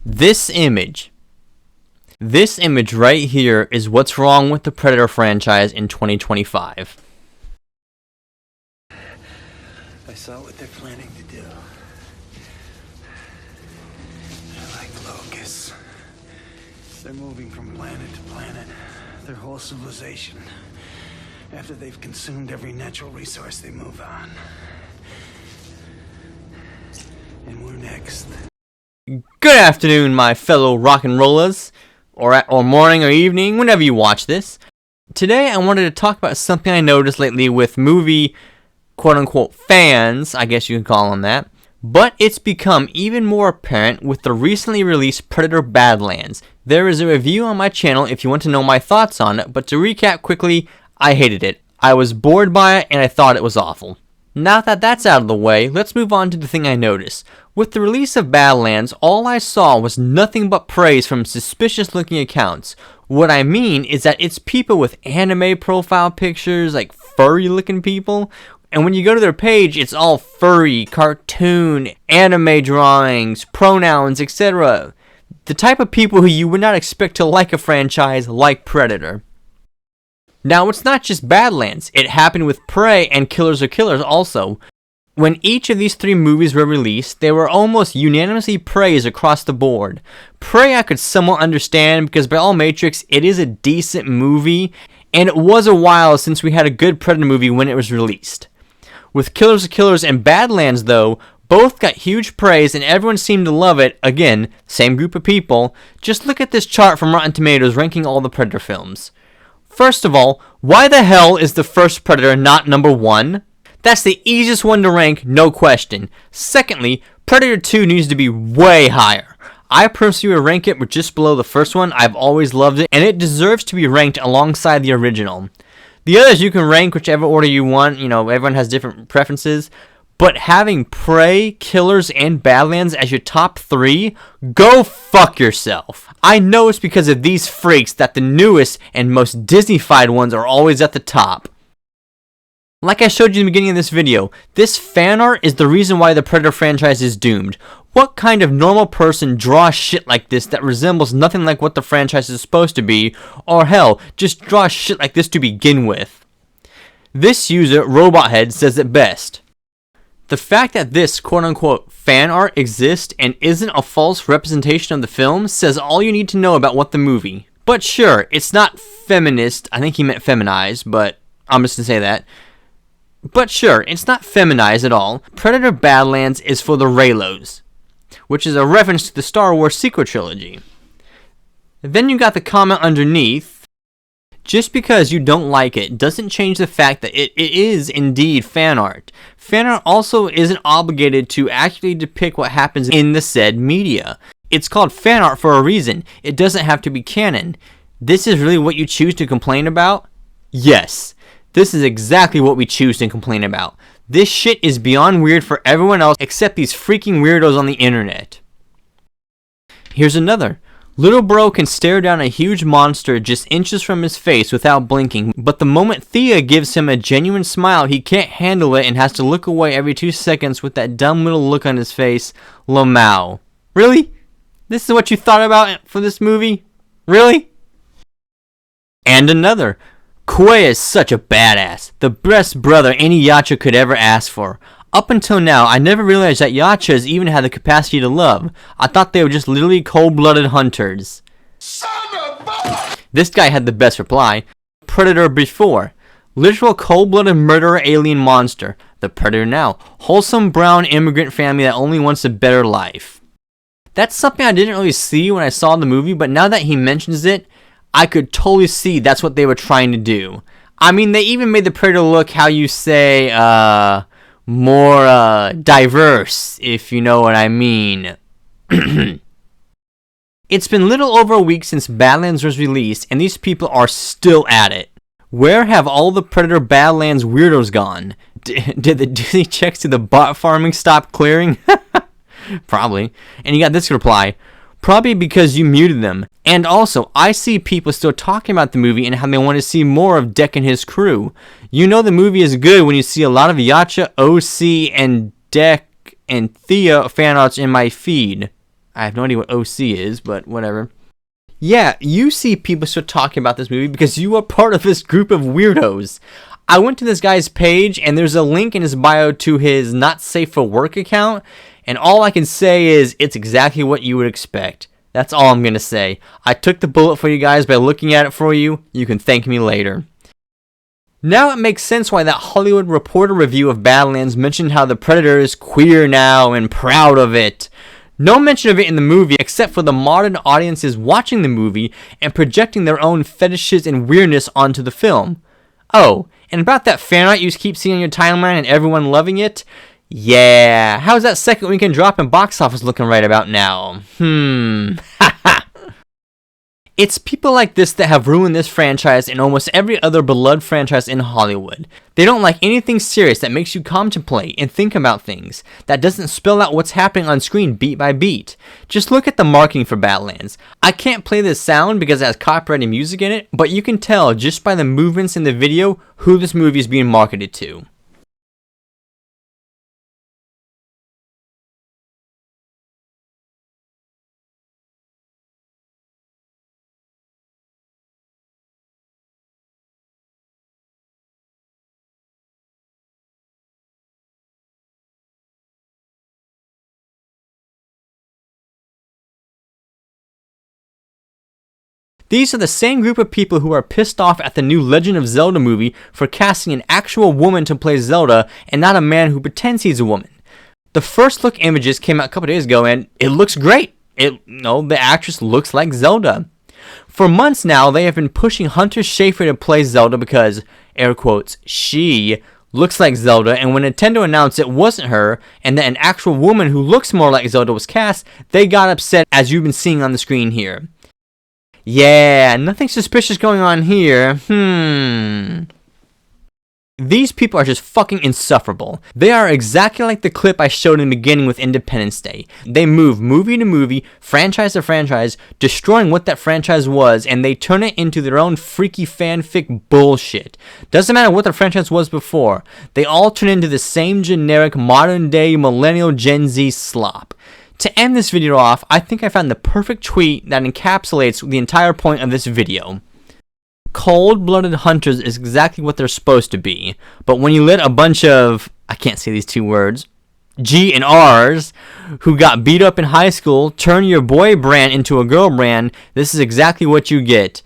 This image right here is what's wrong with the Predator franchise in 2025. I saw what they're planning to do. They're like locusts. They're moving from planet to planet, their whole civilization. After they've consumed every natural resource, they move on. And we're next. Good afternoon, my fellow rock and rollers, or morning or evening, whenever you watch this. Today I wanted to talk about something I noticed lately with movie quote-unquote fans, I guess you could call them that, but it's become even more apparent with the recently released Predator Badlands. There is a review on my channel if you want to know my thoughts on it, but to recap quickly, I hated it. I was bored by it and I thought it was awful. Now that that's out of the way, let's move on to the thing I noticed. With the release of Badlands, all I saw was nothing but praise from suspicious looking accounts. What I mean is that it's people with anime profile pictures, like furry looking people, and when you go to their page, it's all furry, cartoon, anime drawings, pronouns, etc. The type of people who you would not expect to like a franchise like Predator. Now, it's not just Badlands. It happened with Prey and Killers of Killers also. When each of these three movies were released, they were almost unanimously praised across the board. Prey I could somewhat understand because by all metrics, it is a decent movie, and it was a while since we had a good Predator movie when it was released. With Killers of Killers and Badlands though, both got huge praise and everyone seemed to love it. Again, same group of people. Just look at this chart from Rotten Tomatoes ranking all the Predator films. First of all, why the hell is the first Predator not number 1? That's the easiest one to rank, no question. Secondly, Predator 2 needs to be way higher. I personally would rank it just below the first one. I've always loved it, and it deserves to be ranked alongside the original. The others you can rank whichever order you want, everyone has different preferences. But having Prey, Killers, and Badlands as your top 3? Go fuck yourself. I know it's because of these freaks that the newest and most Disney-fied ones are always at the top. Like I showed you in the beginning of this video, this fan art is the reason why the Predator franchise is doomed. What kind of normal person draws shit like this that resembles nothing like what the franchise is supposed to be, or hell, just draws shit like this to begin with? This user, Robothead, says it best. The fact that this quote-unquote fan art exists and isn't a false representation of the film says all you need to know about what the movie. But sure, it's not feminist, I think he meant feminized, but I'm just gonna say that. But sure, it's not feminized at all. Predator Badlands is for the Reylos, which is a reference to the Star Wars sequel trilogy. Then you got the comment underneath, just because you don't like it doesn't change the fact that it is indeed fan art. Fan art also isn't obligated to accurately depict what happens in the said media. It's called fan art for a reason. It doesn't have to be canon. This is really what you choose to complain about? Yes. This is exactly what we choose to complain about. This shit is beyond weird for everyone else except these freaking weirdos on the internet. Here's another. Little bro can stare down a huge monster just inches from his face without blinking, but the moment Thea gives him a genuine smile, he can't handle it and has to look away every 2 seconds with that dumb little look on his face. Lamau. Really? This is what you thought about for this movie? Really? And another. Koya is such a badass. The best brother any Yacha could ever ask for. Up until now, I never realized that Yachas even had the capacity to love. I thought they were just literally cold-blooded hunters. Son of a... This guy had the best reply. Predator before. Literal cold-blooded murderer alien monster. The Predator now. Wholesome brown immigrant family that only wants a better life. That's something I didn't really see when I saw the movie, but now that he mentions it, I could totally see that's what they were trying to do. I mean, they even made the Predator look, how you say, more diverse, if you know what I mean. It's been little over a week since Badlands was released, and these people are still at it. Where have all the Predator Badlands weirdos gone? Did the Disney checks to the bot farming stop clearing? Probably. And you got this reply. Probably because you muted them. And also, I see people still talking about the movie and how they want to see more of Deck and his crew. You know the movie is good when you see a lot of Yacha, OC, and Deck and Thea fan arts in my feed. I have no idea what OC is, but whatever. Yeah, you see people start talking about this movie because you are part of this group of weirdos. I went to this guy's page, and there's a link in his bio to his Not Safe for Work account, and all I can say is it's exactly what you would expect. That's all I'm going to say. I took the bullet for you guys by looking at it for you. You can thank me later. Now it makes sense why that Hollywood Reporter review of Badlands mentioned how the Predator is queer now and proud of it. No mention of it in the movie except for the modern audiences watching the movie and projecting their own fetishes and weirdness onto the film. Oh, and about that fan art you keep seeing on your timeline and everyone loving it? Yeah, how's that second weekend drop in box office looking right about now? It's people like this that have ruined this franchise and almost every other beloved franchise in Hollywood. They don't like anything serious that makes you contemplate and think about things, that doesn't spell out what's happening on screen beat by beat. Just look at the marketing for Badlands. I can't play this sound because it has copyrighted music in it, but you can tell just by the movements in the video who this movie is being marketed to. These are the same group of people who are pissed off at the new Legend of Zelda movie for casting an actual woman to play Zelda and not a man who pretends he's a woman. The first look images came out a couple days ago and it looks great. The actress looks like Zelda. For months now, they have been pushing Hunter Schafer to play Zelda because, air quotes, she looks like Zelda, and when Nintendo announced it wasn't her and that an actual woman who looks more like Zelda was cast, they got upset as you've been seeing on the screen here. Yeah, nothing suspicious going on here. These people are just fucking insufferable. They are exactly like the clip I showed in the beginning with Independence Day. They move movie to movie, franchise to franchise, destroying what that franchise was, and they turn it into their own freaky fanfic bullshit. Doesn't matter what the franchise was before. They all turn into the same generic modern day millennial Gen Z slop. To end this video off, I think I found the perfect tweet that encapsulates the entire point of this video. Cold-blooded hunters is exactly what they're supposed to be, but when you let a bunch of, I can't say these two words, G and R's, who got beat up in high school, turn your boy brand into a girl brand, this is exactly what you get.